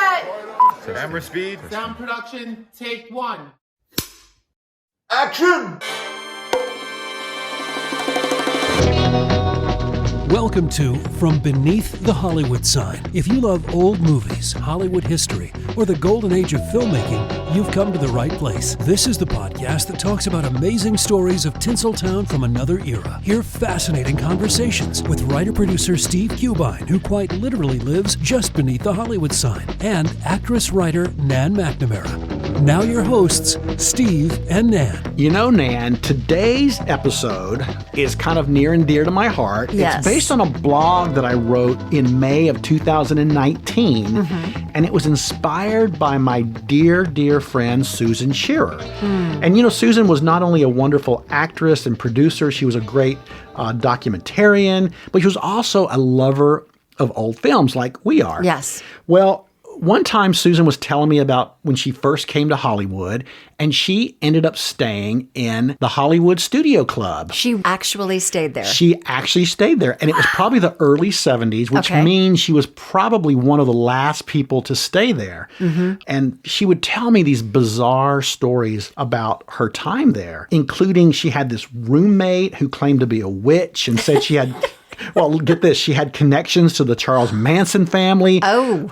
set. Camera speed. Sound production, take one. Action! Welcome to From Beneath the Hollywood Sign. If you love old movies, Hollywood history, or the golden age of filmmaking, you've come to the right place. This is the podcast that talks about amazing stories of Tinseltown from another era. Hear fascinating conversations with writer-producer Steve Cubine, who quite literally lives just beneath the Hollywood sign, and actress-writer Nan McNamara. Now your hosts, Steve and Nan. You know, Nan, today's episode is kind of near and dear to my heart. Yes. It's based on a blog that I wrote in May of 2019, and it was inspired by my dear, dear friend, Susan Shearer. And you know, Susan was not only a wonderful actress and producer, she was a great documentarian, but she was also a lover of old films like we are. Yes. Well, one time Susan was telling me about when she first came to Hollywood, and she ended up staying in the Hollywood Studio Club. She actually stayed there. She actually stayed there, and it was probably the early 70s, which means she was probably one of the last people to stay there. And she would tell me these bizarre stories about her time there, including she had this roommate who claimed to be a witch and said she had... Well, get this, she had connections to the Charles Manson family,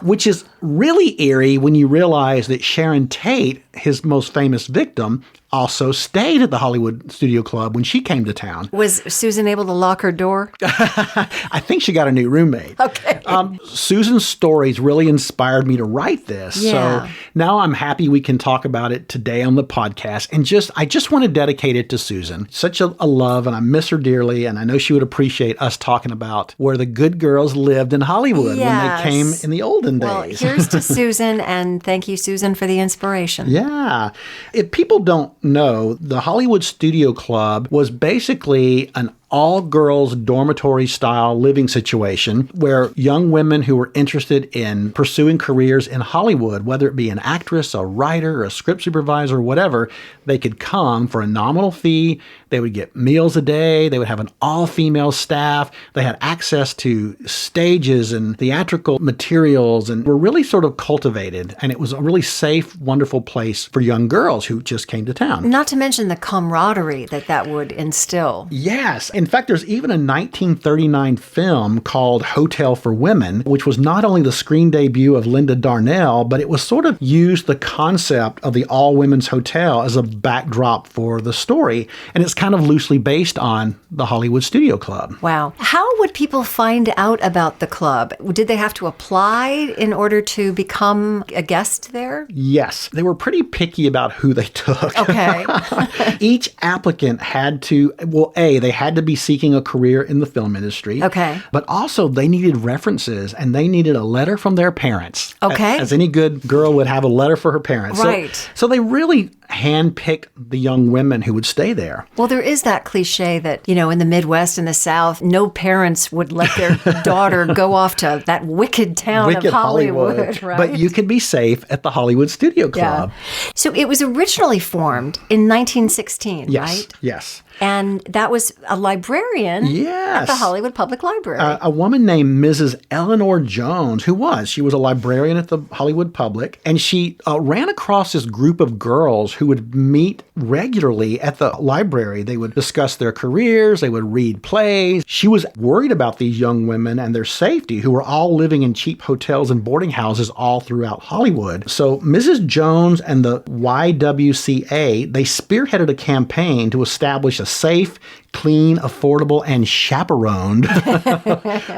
which is really eerie when you realize that Sharon Tate, his most famous victim, also stayed at the Hollywood Studio Club when she came to town. Was Susan able to lock her door? I think she got a new roommate. Okay. Susan's stories really inspired me to write this. Yeah. So now I'm happy we can talk about it today on the podcast. And I just want to dedicate it to Susan. Such a love, and I miss her dearly. And I know she would appreciate us talking about where the good girls lived in Hollywood when they came in the olden days. Well, here's to Susan, and thank you, Susan, for the inspiration. Yeah. If people don't know, the Hollywood Studio Club was basically an all-girls dormitory-style living situation where young women who were interested in pursuing careers in Hollywood, whether it be an actress, a writer, a script supervisor, whatever, they could come for a nominal fee. They would get meals a day. They would have an all-female staff. They had access to stages and theatrical materials and were really sort of cultivated. And it was a really safe, wonderful place for young girls who just came to town. Not to mention the camaraderie that would instill. Yes. In fact, there's even a 1939 film called Hotel for Women, which was not only the screen debut of Linda Darnell, but it was sort of used the concept of the all-women's hotel as a backdrop for the story. And it's kind of loosely based on the Hollywood Studio Club. Wow. How would people find out about the club? Did they have to apply in order to become a guest there? Yes. They were pretty picky about who they took. Okay. Each applicant had to, they had to be seeking a career in the film industry. Okay. But also they needed references, and they needed a letter from their parents. Okay. As any good girl would have a letter for her parents. Right. So they really handpicked the young women who would stay there. Well, there is that cliche that, you know, in the Midwest and the South, no parents would let their daughter go off to that wicked town of Hollywood. Right? But you could be safe at the Hollywood Studio Club. Yeah. So it was originally formed in 1916, right? Yes. And that was a librarian at the Hollywood Public Library. A woman named Mrs. Eleanor Jones, she was a librarian at the Hollywood Public, and she ran across this group of girls who would meet regularly at the library. They would discuss their careers, they would read plays. She was worried about these young women and their safety, who were all living in cheap hotels and boarding houses all throughout Hollywood. So Mrs. Jones and the YWCA, they spearheaded a campaign to establish a safe, clean, affordable, and chaperoned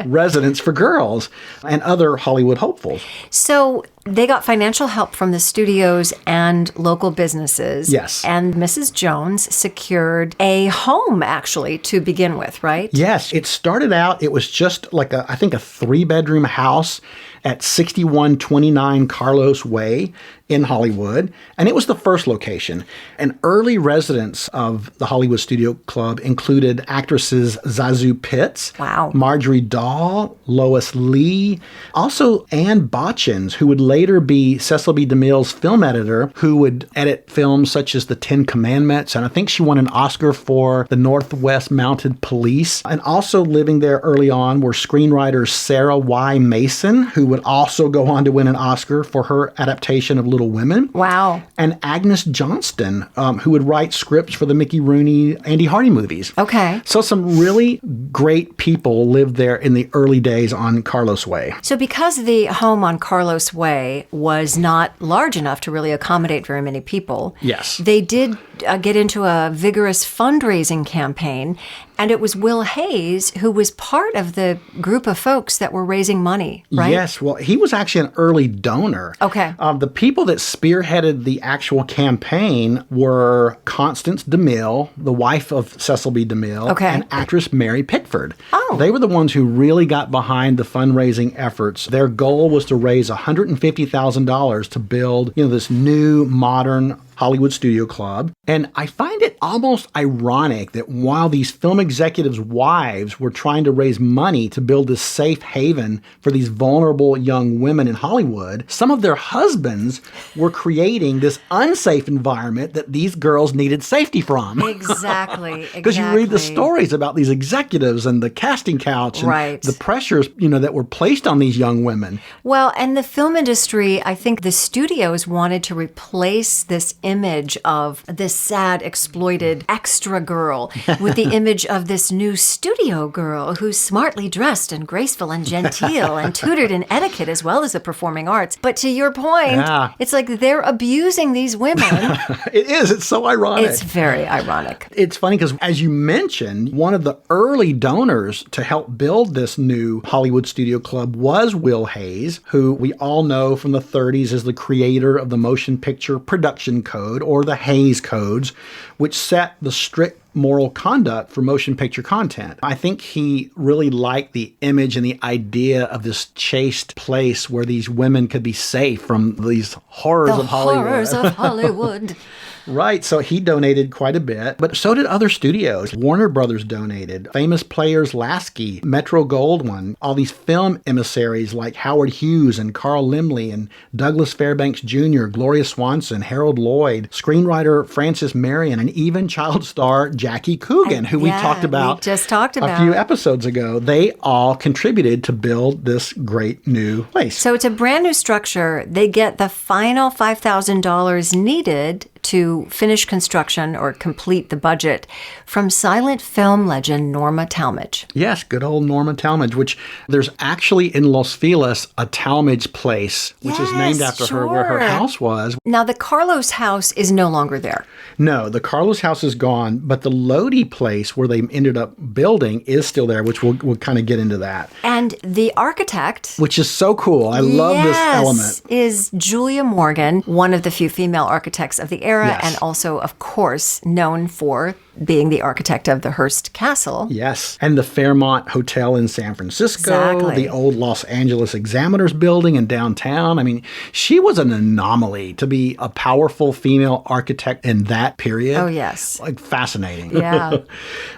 residence for girls and other Hollywood hopefuls. So they got financial help from the studios and local businesses. Yes. And Mrs. Jones secured a home, actually, to begin with, right? Yes. It started out, it was just like a 3-bedroom house at 6129 Carlos Way in Hollywood, and it was the first location. And early residents of the Hollywood Studio Club included actresses Zazu Pitts, Marjorie Dahl, Lois Lee, also Anne Botchins, who would later be Cecil B. DeMille's film editor, who would edit films such as The Ten Commandments, and I think she won an Oscar for The Northwest Mounted Police. And also living there early on were screenwriters Sarah Y. Mason, who would also go on to win an Oscar for her adaptation of Little Women. Wow. And Agnes Johnston, who would write scripts for the Mickey Rooney, Andy Hardy movies. Okay. So some really great people lived there in the early days on Carlos Way. So because the home on Carlos Way was not large enough to really accommodate very many people, yes, they did get into a vigorous fundraising campaign, and it was Will Hayes who was part of the group of folks that were raising money, right? Yes, well, he was actually an early donor. Okay. The people that spearheaded the actual campaign were Constance DeMille, the wife of Cecil B. DeMille, okay, and actress Mary Pickford. Oh. They were the ones who really got behind the fundraising efforts. Their goal was to raise $150,000 to build, this new modern Hollywood Studio Club. And I find it almost ironic that while these film executives' wives were trying to raise money to build this safe haven for these vulnerable young women in Hollywood, some of their husbands were creating this unsafe environment that these girls needed safety from. Exactly. Because you read the stories about these executives and the casting couch and right, the pressures, that were placed on these young women. Well, and the film industry, I think the studios wanted to replace this image of this sad, exploited extra girl with the image of this new studio girl who's smartly dressed and graceful and genteel and tutored in etiquette as well as the performing arts. But to your point, it's like they're abusing these women. It is. It's so ironic. It's very ironic. It's funny because, as you mentioned, one of the early donors to help build this new Hollywood Studio Club was Will Hayes, who we all know from the 30s as the creator of the Motion Picture Production Code, or the Hays Codes, which set the strict moral conduct for motion picture content. I think he really liked the image and the idea of this chaste place where these women could be safe from these horrors of Hollywood. The horrors of Hollywood. Right, so he donated quite a bit, but so did other studios. Warner Brothers donated, Famous Players Lasky, Metro-Goldwyn, all these film emissaries like Howard Hughes and Carl Laemmle and Douglas Fairbanks Jr., Gloria Swanson, Harold Lloyd, screenwriter Frances Marion, and even child star Jackie Coogan, who we just talked about a few episodes ago. They all contributed to build this great new place. So it's a brand new structure. They get the final $5,000 needed to finish construction or complete the budget from silent film legend Norma Talmadge. Yes, good old Norma Talmadge, which there's actually in Los Feliz a Talmadge Place, which is named after her, where her house was. Now, the Carlos house is no longer there. No, the Carlos house is gone, but the Lodi place where they ended up building is still there, which we'll kind of get into that. And the architect, which is so cool. I love this element. Is Julia Morgan, one of the few female architects of the era, and also, of course, known for being the architect of the Hearst Castle. Yes, and the Fairmont Hotel in San Francisco, exactly, the old Los Angeles Examiner's building in downtown. I mean, she was an anomaly to be a powerful female architect in that period. Oh, yes. Like, fascinating. Yeah.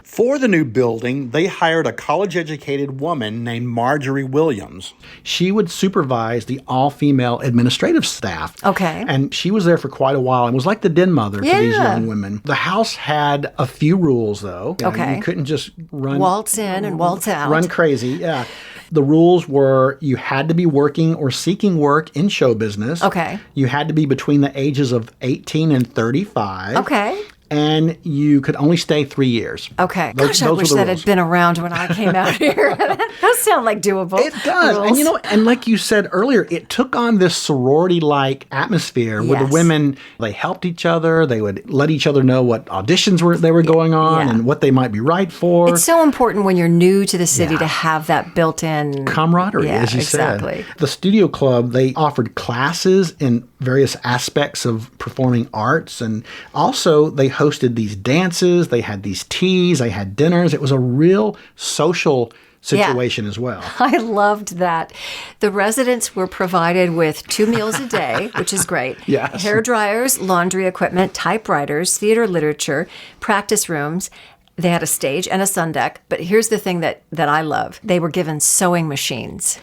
For the new building, they hired a college-educated woman named Marjorie Williams. She would supervise the all-female administrative staff. Okay. And she was there for quite a while and was like the den mother to these young women. The house had a few rules, though. Okay. You couldn't just waltz in and waltz out. Run crazy, yeah. The rules were you had to be working or seeking work in show business. Okay. You had to be between the ages of 18 and 35. Okay. And you could only stay 3 years. Okay. Gosh, I wish that had been around when I came out here. Those sound like doable. It does. rules. And and like you said earlier, it took on this sorority-like atmosphere where the women, they helped each other. They would let each other know what auditions they were going on and what they might be right for. It's so important when you're new to the city to have that built-in camaraderie, as you said. The Studio Club, they offered classes in various aspects of performing arts, and also they hosted these dances, they had these teas, they had dinners. It was a real social situation as well. I loved that. The residents were provided with 2 meals a day, which is great. Yes. Hair dryers, laundry equipment, typewriters, theater literature, practice rooms. They had a stage and a sun deck. But here's the thing that I love. They were given sewing machines.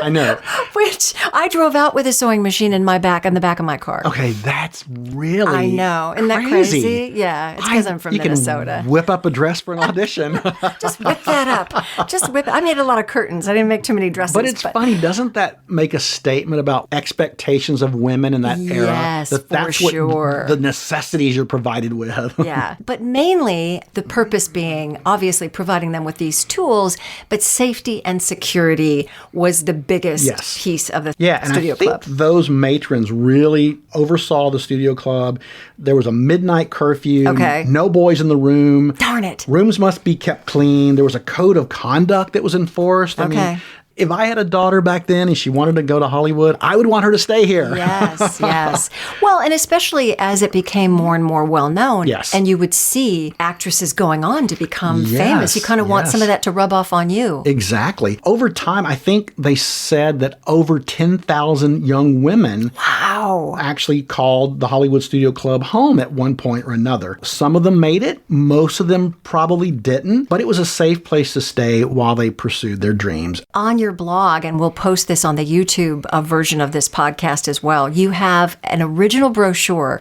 I know. Which I drove out with a sewing machine in the back of my car. Okay, that's really I know. Isn't that crazy? Yeah, it's because I'm from Minnesota. You can whip up a dress for an audition. Just whip that up. Just whip it. I made a lot of curtains. I didn't make too many dresses. But it's funny, doesn't that make a statement about expectations of women in that era? Yes, That's for sure. What the necessities you're provided with. Yeah, but mainly the purpose being obviously providing them with these tools, but safety and security was the biggest piece of the studio and I club. think those matrons really oversaw the studio club. There was a midnight curfew. Okay. No boys in the room. Darn it. Rooms must be kept clean. There was a code of conduct that was enforced. I mean, if I had a daughter back then and she wanted to go to Hollywood, I would want her to stay here. Yes. Well, and especially as it became more and more well-known. Yes. And you would see actresses going on to become famous. You kind of want some of that to rub off on you. Exactly. Over time, I think they said that over 10,000 young women actually called the Hollywood Studio Club home at one point or another. Some of them made it. Most of them probably didn't. But it was a safe place to stay while they pursued their dreams. On your blog, and we'll post this on the YouTube version of this podcast as well, you have an original brochure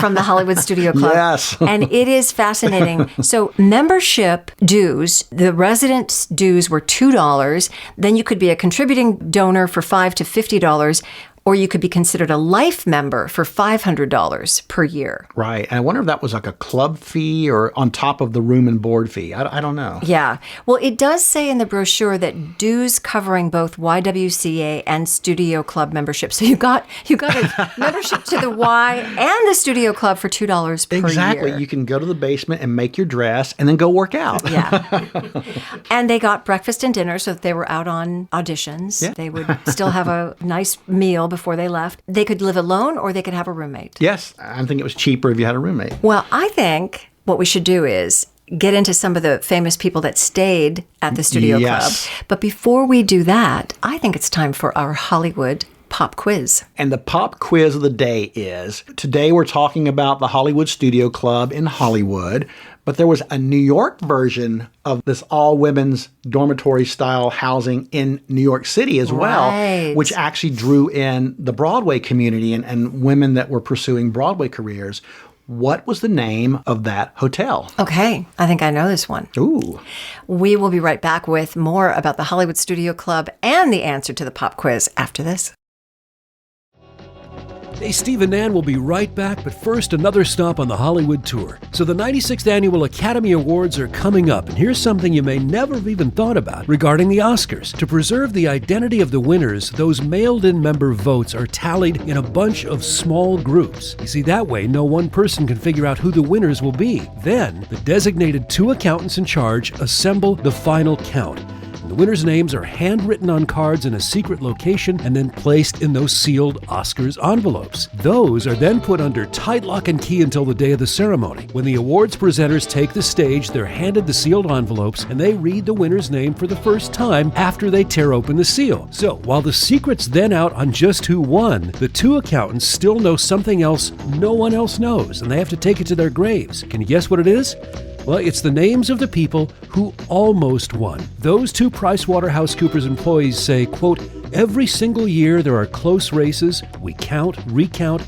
from the Hollywood Studio Club. Yes. And it is fascinating. So membership dues, the residence dues were $2. Then you could be a contributing donor for $5 to $50. Or you could be considered a life member for $500 per year. Right. And I wonder if that was like a club fee or on top of the room and board fee. I don't know. Yeah. Well, it does say in the brochure that dues covering both YWCA and Studio Club membership. So you got a membership to the Y and the Studio Club for $2 per year. Exactly. You can go to the basement and make your dress and then go work out. Yeah. And they got breakfast and dinner, so that they were out on auditions. Yeah. They would still have a nice meal before they left. They could live alone or they could have a roommate. Yes. I think it was cheaper if you had a roommate. Well, I think what we should do is get into some of the famous people that stayed at the Studio Club. But before we do that, I think it's time for our Hollywood pop quiz. And the pop quiz of the day is, today we're talking about the Hollywood Studio Club in Hollywood, but there was a New York version of this all-women's dormitory-style housing in New York City as well, which actually drew in the Broadway community and women that were pursuing Broadway careers. What was the name of that hotel? Okay, I think I know this one. Ooh. We will be right back with more about the Hollywood Studio Club and the answer to the pop quiz after this. Hey, Steve and Nan will be right back, but first, another stop on the Hollywood tour. So the 96th Annual Academy Awards are coming up, and here's something you may never have even thought about regarding the Oscars. To preserve the identity of the winners, those mailed-in member votes are tallied in a bunch of small groups. You see, that way, no one person can figure out who the winners will be. Then, the designated 2 accountants in charge assemble the final count. The winners' names are handwritten on cards in a secret location and then placed in those sealed Oscars envelopes. Those are then put under tight lock and key until the day of the ceremony. When the awards presenters take the stage, they're handed the sealed envelopes and they read the winner's name for the first time after they tear open the seal. So, while the secret's then out on just who won, the 2 accountants still know something else no one else knows, and they have to take it to their graves. Can you guess what it is? Well, it's the names of the people who almost won. Those 2 PricewaterhouseCoopers employees say, quote, every single year there are close races. We count, recount,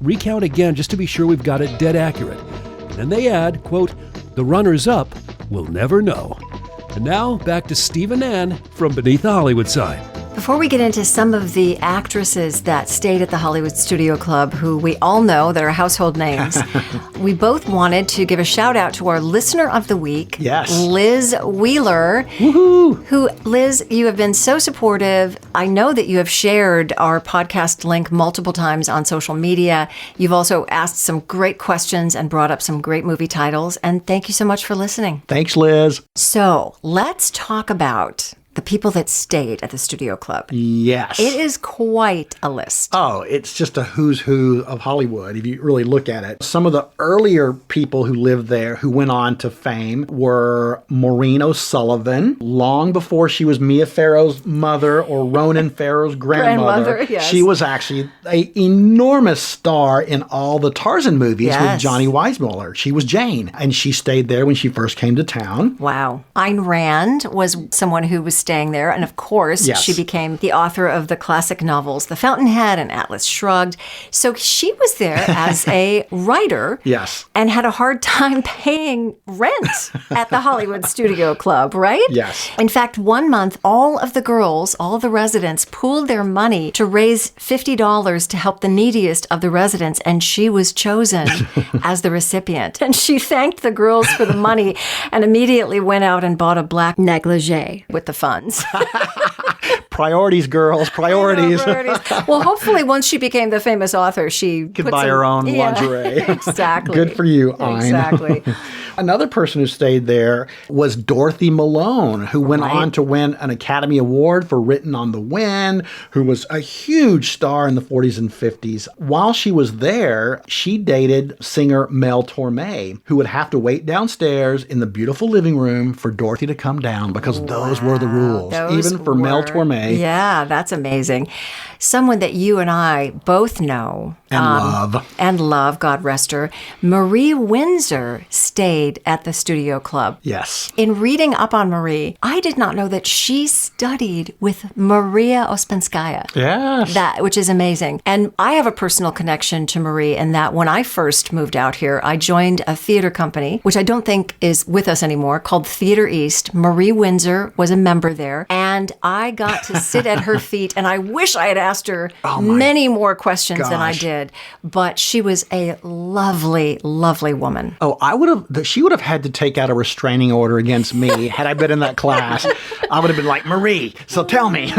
recount again just to be sure we've got it dead accurate. And then they add, quote, the runners-up will never know. And now, back to Steve and Nan from Beneath the Hollywood Sign. Before we get into some of the actresses that stayed at the Hollywood Studio Club, who we all know that are household names, we both wanted to give a shout out to our listener of the week, Liz Wheeler. Woohoo! Who, Liz, you have been so supportive. I know that you have shared our podcast link multiple times on social media. You've also asked some great questions and brought up some great movie titles. And thank you so much for listening. Thanks, Liz. So let's talk about the people that stayed at the Studio Club. Yes. It is quite a list. Oh, it's just a who's who of Hollywood, if you really look at it. Some of the earlier people who lived there, who went on to fame, were MAUREEN O, long before she was Mia Farrow's mother or Ronan Farrow's grandmother. Yes. She was actually an enormous star in all the Tarzan movies with Johnny Weissmuller. She was Jane, and she stayed there when she first came to town. Wow. Ayn Rand was someone who was staying there. And of course, Yes. she became the author of the classic novels, The Fountainhead and Atlas Shrugged. So she was there as a writer. Yes. And had a hard time paying rent at the Hollywood Studio Club, right? Yes. In fact, one month, all of the girls, all of the residents pooled their money to raise $50 to help the neediest of the residents, and she was chosen as the recipient. And she thanked the girls for the money and immediately went out and bought a black negligee with the funds. Priorities, girls, priorities. Well, hopefully once she became the famous author, she Could buy her own lingerie. Exactly. Good for you, Ein. Exactly. Another person who stayed there was Dorothy Malone, who went on to win an Academy Award for Written on the Wind, who was a huge star in the 40s and 50s. While she was there, she dated singer Mel Torme, who would have to wait downstairs in the beautiful living room for Dorothy to come down because those were the rules, even for Mel Torme. Yeah, that's amazing. Someone that you and I both know. And love, God rest her. Marie Windsor stayed at the Studio Club. Yes. In reading up on Marie, I did not know that she studied with Maria Ospensky. Yes. Which is amazing. And I have a personal connection to Marie in that when I first moved out here, I joined a theater company, which I don't think is with us anymore, called Theater East. Marie Windsor was a member there, and I got to sit at her feet, and I wish I had asked her many more questions than I did. But she was a lovely, lovely woman. Oh, she would have had to take out a restraining order against me had I been in that class. I would have been like, Marie, so tell me.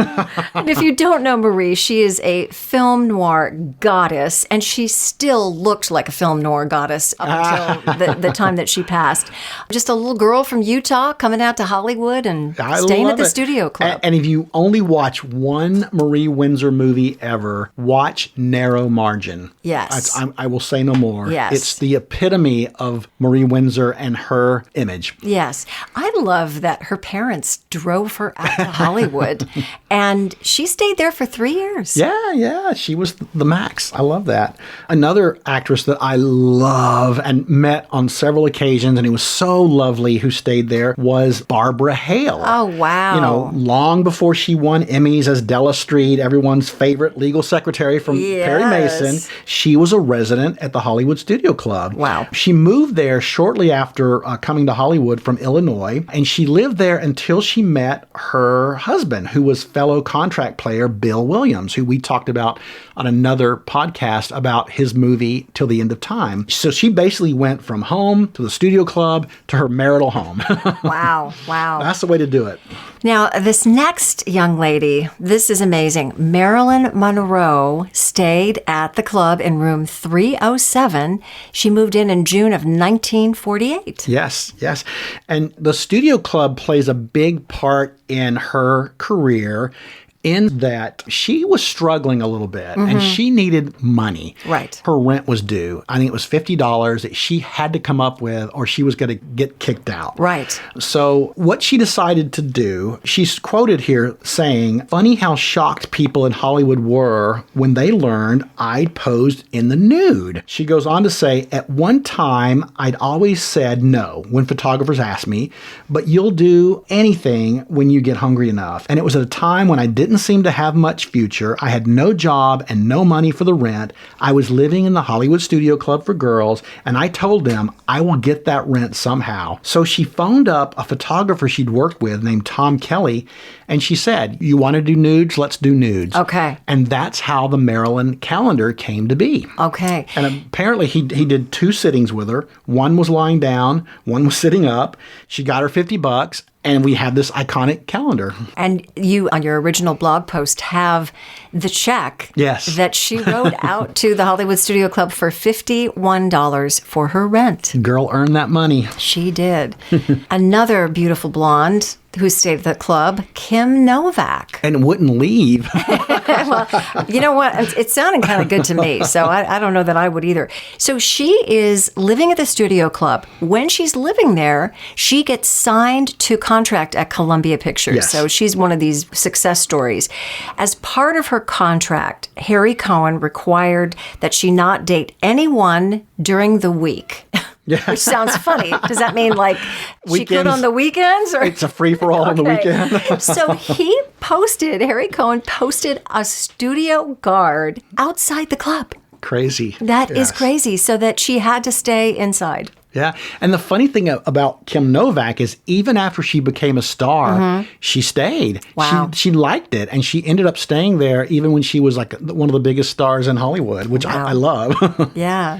And if you don't know Marie, she is a film noir goddess, and she still looked like a film noir goddess up until the time that she passed. Just a little girl from Utah coming out to Hollywood and staying at the Studio Club. And if you only watch one Marie Windsor movie ever, watch Narrow Margin. Yes. I will say no more. Yes. It's the epitome of Marie Windsor and her image. Yes. I love that her parents drove her out to Hollywood, and she stayed there for 3 years. Yeah. She was the max. I love that. Another actress that I love and met on several occasions, and it was so lovely, who stayed there, was Barbara Hale. Oh, wow. You know, long before she won Emmys as Della Street, everyone's favorite legal secretary from Perry Mason, she was a resident at the Hollywood Studio Club. Wow. She moved there shortly after coming to Hollywood from Illinois, and she lived there until she met her husband, who was fellow contract player Bill Williams, who we talked about on another podcast about his movie Till the End of Time. So she basically went from home to the Studio Club to her marital home. Wow. That's the way to do it. Now, this next young lady, this is amazing. Marilyn Monroe stayed at the club in room 307. She moved in June of 1948. Yes. And the Studio Club plays a big part in her career, in that she was struggling a little bit and she needed money. Right. Her rent was due. I think it was $50 that she had to come up with or she was going to get kicked out. Right. So what she decided to do, she's quoted here saying, "Funny how shocked people in Hollywood were when they learned I'd posed in the nude." She goes on to say, "At one time, I'd always said no when photographers asked me, but you'll do anything when you get hungry enough. And it was at a time when I didn't seem to have much future. I had no job and no money for the rent. I was living in the Hollywood Studio Club for girls, and I told them I will get that rent somehow." So she phoned up a photographer she'd worked with named Tom Kelly, and she said, "You want to do nudes? Let's do nudes." Okay. And that's how the Marilyn calendar came to be. Okay. And apparently he did 2 sittings with her. One was lying down, one was sitting up. She got her $50, and we have this iconic calendar. And you, on your original blog post, have the check that she wrote out to the Hollywood Studio Club for $51 for her rent. Girl earned that money. She did. Another beautiful blonde who stayed at the club, Kim Novak. And wouldn't leave. Well, you know what? It sounded kind of good to me, so I don't know that I would either. So she is living at the Studio Club. When she's living there, she gets signed to contract at Columbia Pictures. Yes. So she's one of these success stories. As part of her contract, Harry Cohen required that she not date anyone during the week. which sounds funny. Does that mean like she could Weekends. on the weekends? Or? It's a free-for-all on the weekend. So Harry Cohen posted a studio guard outside the club. Crazy. That is Yes. crazy. So that she had to stay inside. Yeah. And the funny thing about Kim Novak is even after she became a star, she stayed. Wow. She liked it. And she ended up staying there even when she was like one of the biggest stars in Hollywood, which I love. Yeah.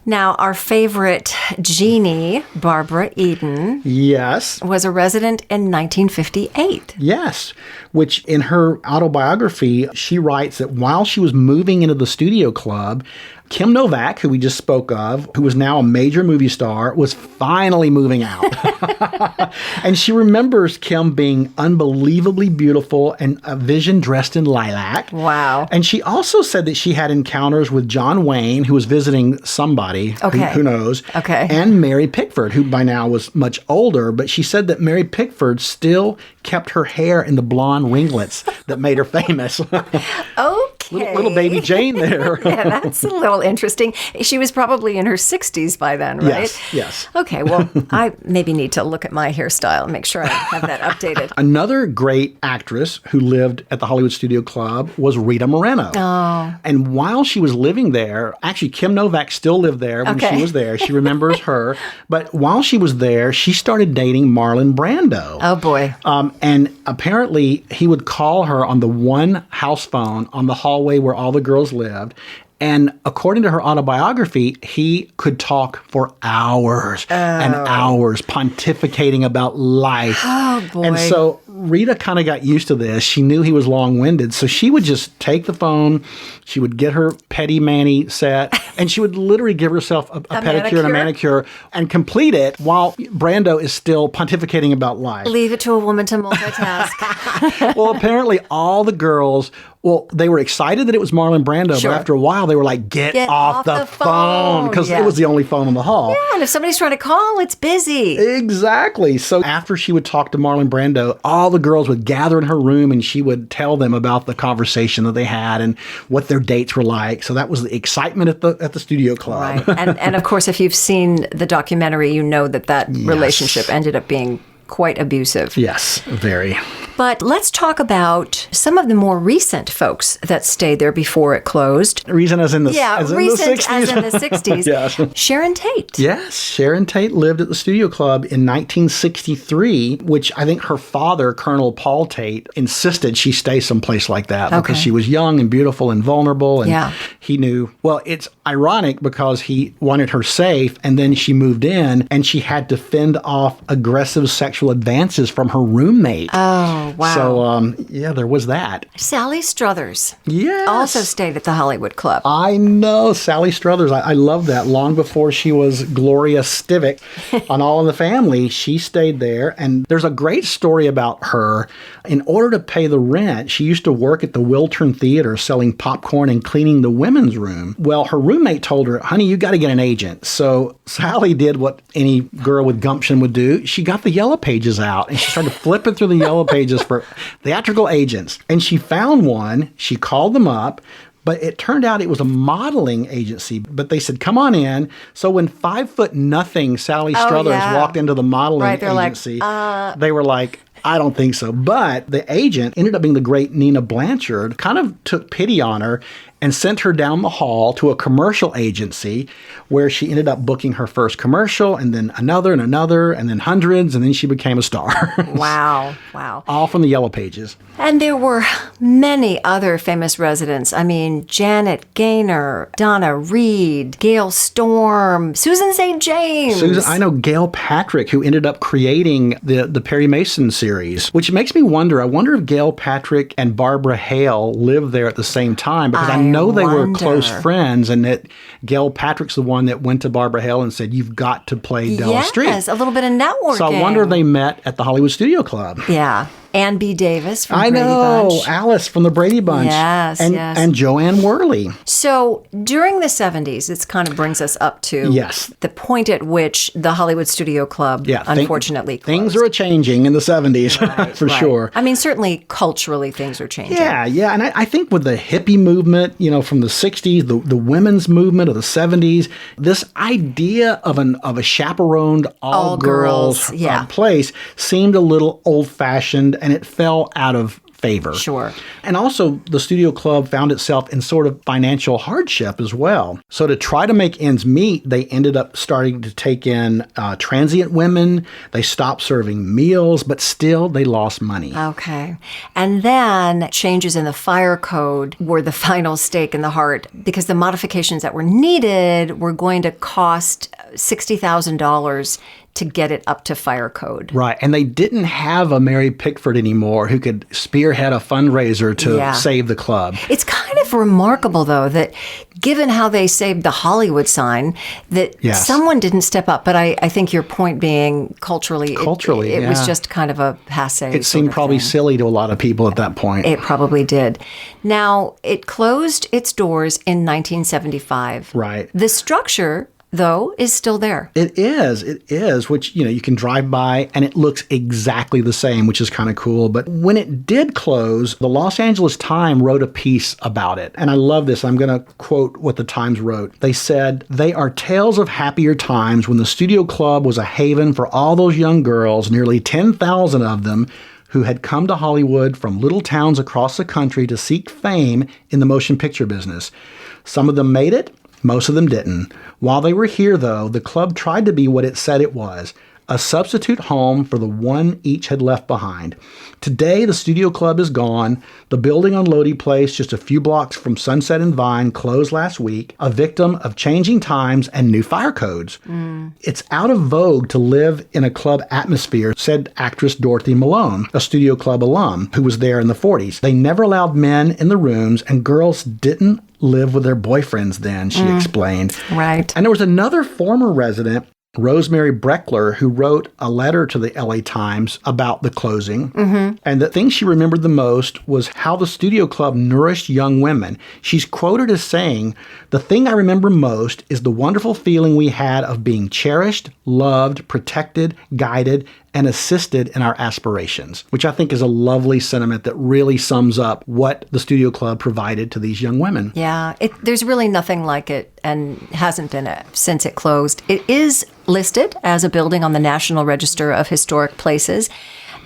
Now, our favorite genie, Barbara Eden, Yes. was a resident in 1958. Yes, which in her autobiography, she writes that while she was moving into the studio club, Kim Novak, who we just spoke of, who was now a major movie star, was finally moving out. And she remembers Kim being unbelievably beautiful and a vision dressed in lilac. Wow. And she also said that she had encounters with John Wayne, who was visiting somebody, who knows, Okay. and Mary Pickford, who by now was much older. But she said that Mary Pickford still kept her hair in the blonde ringlets that made her famous. Okay. Little baby Jane there. Yeah, that's a little interesting. She was probably in her 60s by then, right? Yes. Okay, well, I maybe need to look at my hairstyle and make sure I have that updated. Another great actress who lived at the Hollywood Studio Club was Rita Moreno. Oh. And while she was living there, actually Kim Novak still lived there when Okay. she was there. She remembers her. But while she was there, she started dating Marlon Brando. Oh, boy. And apparently he would call her on the one house phone on the hallway where all the girls lived. And according to her autobiography, he could talk for hours and hours pontificating about life. Oh, boy. And so Rita kind of got used to this. She knew he was long-winded. So she would just take the phone, she would get her petty mani set, and she would literally give herself a pedicure and a manicure and complete it while Brando is still pontificating about life. Leave it to a woman to multitask. Well, apparently all the girls, they were excited that it was Marlon Brando, Sure. but after a while they were like, get off the phone, because Yeah. it was the only phone in the hall. Yeah, and if somebody's trying to call, it's busy. Exactly. So after she would talk to Marlon Brando, all the girls would gather in her room and she would tell them about the conversation that they had and what their dates were like. So that was the excitement at the studio club. Right. And of course, if you've seen the documentary, you know that relationship ended up being quite abusive. Yes, very. But let's talk about some of the more recent folks that stayed there before it closed. Recent as in the Recent 60s. as in the 60s. Yes. Sharon Tate. Yes, Sharon Tate lived at the Studio Club in 1963, which I think her father, Colonel Paul Tate, insisted she stay someplace like that because she was young and beautiful and vulnerable. And he knew, well, it's ironic because he wanted her safe and then she moved in and she had to fend off aggressive sexual advances from her roommate. Oh, wow. So, there was that. Sally Struthers. Yes. Also stayed at the Hollywood Club. I know, Sally Struthers. I love that. Long before she was Gloria Stivic on All in the Family, she stayed there. And there's a great story about her. In order to pay the rent, she used to work at the Wiltern Theater selling popcorn and cleaning the women's room. Well, her roommate told her, honey, you got to get an agent. So Sally did what any girl with gumption would do. She got the yellow pages out and she started flipping through the yellow pages for theatrical agents. And she found one. She called them up. But it turned out it was a modeling agency. But they said, come on in. So when 5'0" Sally Struthers walked into the modeling agency, they were like, I don't think so. But the agent ended up being the great Nina Blanchard, kind of took pity on her and sent her down the hall to a commercial agency where she ended up booking her first commercial and then another and then hundreds, and then she became a star. Wow. Wow. All from the yellow pages. And there were many other famous residents. I mean, Janet Gaynor, Donna Reed, Gail Storm, Susan St. James. I know Gail Patrick, who ended up creating the Perry Mason series, which makes me wonder. I wonder if Gail Patrick and Barbara Hale lived there at the same time, because I know they were close friends, and that Gail Patrick's the one that went to Barbara Hale and said, you've got to play Della Street. Yes, a little bit of networking. So I wonder if they met at the Hollywood Studio Club. Yeah. Ann B. Davis from I Brady know, Bunch. Alice from the Brady Bunch. Yes, and, yes. And Joanne Worley. So during the 70s, this kind of brings us up to the point at which the Hollywood Studio Club unfortunately closed. Things are changing in the 70s, for sure. I mean, certainly culturally things are changing. Yeah. And I think with the hippie movement, from the 60s, the women's movement of the 70s, this idea of a chaperoned all-girls place seemed a little old-fashioned, and it fell out of favor. Sure. And also, the studio club found itself in sort of financial hardship as well. So to try to make ends meet, they ended up starting to take in transient women. They stopped serving meals, but still they lost money. Okay. And then changes in the fire code were the final stake in the heart, because the modifications that were needed were going to cost $60,000 to get it up to fire code. Right. And they didn't have a Mary Pickford anymore who could spearhead a fundraiser to save the club. It's kind of remarkable, though, that given how they saved the Hollywood sign, that someone didn't step up. But I think your point being culturally, it was just kind of a passé. It seemed probably silly to a lot of people at that point. It probably did. Now, it closed its doors in 1975. Right. The structure, though, is still there. It is, which, you can drive by and it looks exactly the same, which is kind of cool. But when it did close, the Los Angeles Times wrote a piece about it. And I love this. I'm going to quote what the Times wrote. They said, "They are tales of happier times when the studio club was a haven for all those young girls, nearly 10,000 of them, who had come to Hollywood from little towns across the country to seek fame in the motion picture business. Some of them made it. Most of them didn't. While they were here, though, the club tried to be what it said it was, a substitute home for the one each had left behind. Today, the studio club is gone. The building on Lodi Place, just a few blocks from Sunset and Vine, closed last week, a victim of changing times and new fire codes. It's out of vogue to live in a club atmosphere," said actress Dorothy Malone, a studio club alum who was there in the 40s. "They never allowed men in the rooms, and girls didn't live with their boyfriends then," she explained. Right. And there was another former resident, Rosemary Breckler, who wrote a letter to the LA Times about the closing. And the thing she remembered the most was how the studio club nourished young women. She's quoted as saying, "The thing I remember most is the wonderful feeling we had of being cherished, loved, protected, guided, and assisted in our aspirations," which I think is a lovely sentiment that really sums up what the studio club provided to these young women. Yeah, there's really nothing like it, and hasn't been since it closed. It is listed as a building on the National Register of Historic Places,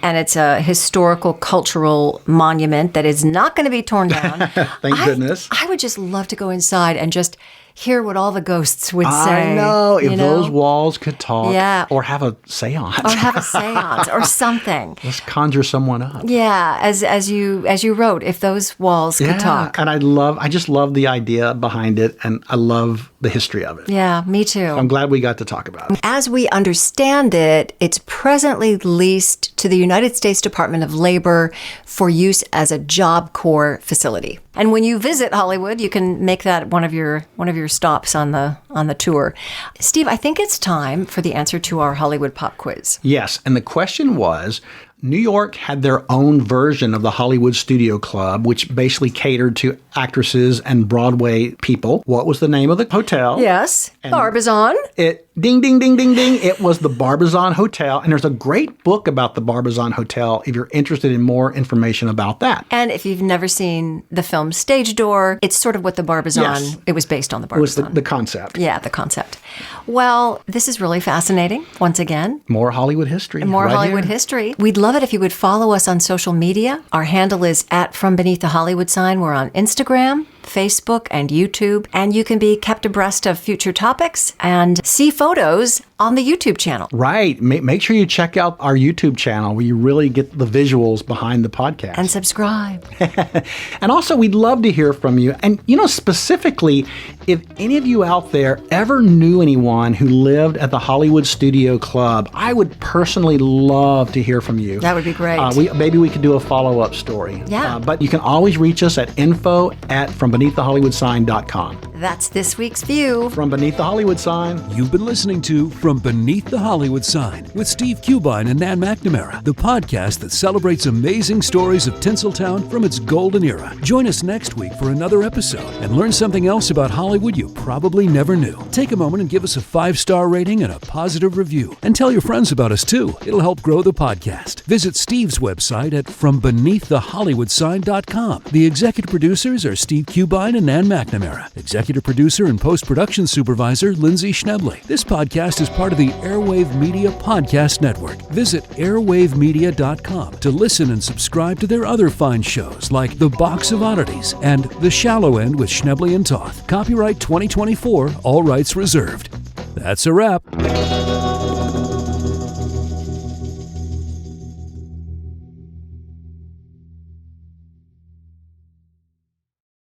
and it's a historical cultural monument that is not going to be torn down. Thank goodness. I would just love to go inside and just hear what all the ghosts would say. I know. If those walls could talk. Yeah. Or have a seance. Or have a seance or something. Let's conjure someone up. Yeah, as you wrote, if those walls could talk. And I just love the idea behind it, and I love the history of it. Yeah, me too. I'm glad we got to talk about it. As we understand it, it's presently leased to the United States Department of Labor for use as a Job Corps facility. And when you visit Hollywood, you can make that one of your stops on the tour. Steve, I think it's time for the answer to our Hollywood pop quiz. Yes, and the question was, New York had their own version of the Hollywood Studio Club, which basically catered to actresses and Broadway people. What was the name of the hotel? Yes, Barbizon. Ding, ding, ding, ding, ding. It was the Barbizon Hotel. And there's a great book about the Barbizon Hotel if you're interested in more information about that. And if you've never seen the film Stage Door, it's sort of what the Barbizon, it was based on the Barbizon. It was the concept. Yeah, the concept. Well, this is really fascinating, once again. More Hollywood history. More Hollywood history. We'd love it if you would follow us on social media. Our handle is @FromBeneathTheHollywood We're on Instagram, Facebook, and YouTube. And you can be kept abreast of future topics and see photos on the YouTube channel. Right. Make sure you check out our YouTube channel where you really get the visuals behind the podcast. And subscribe. And also, we'd love to hear from you. And, specifically, if any of you out there ever knew anyone who lived at the Hollywood Studio Club, I would personally love to hear from you. That would be great. Maybe we could do a follow-up story. Yeah. But you can always reach us at info@FromBeneathTheHollywoodSign.com. That's this week's view. From Beneath the Hollywood Sign. You've been listening to From Beneath the Hollywood Sign with Steve Cubine and Nan McNamara, the podcast that celebrates amazing stories of Tinseltown from its golden era. Join us next week for another episode and learn something else about Hollywood you probably never knew. Take a moment and give us a 5-star rating and a positive review. And tell your friends about us too. It'll help grow the podcast. Visit Steve's website at FromBeneathTheHollywoodSign.com. The executive producers are Steve Cubine and Nan McNamara. Executive producer and post-production supervisor Lindsay Schnebley. This podcast is part of the Airwave Media Podcast Network. Visit airwavemedia.com to listen and subscribe to their other fine shows like The Box of Oddities and The Shallow End with Schnebley and Toth. Copyright 2024, all rights reserved. That's a wrap.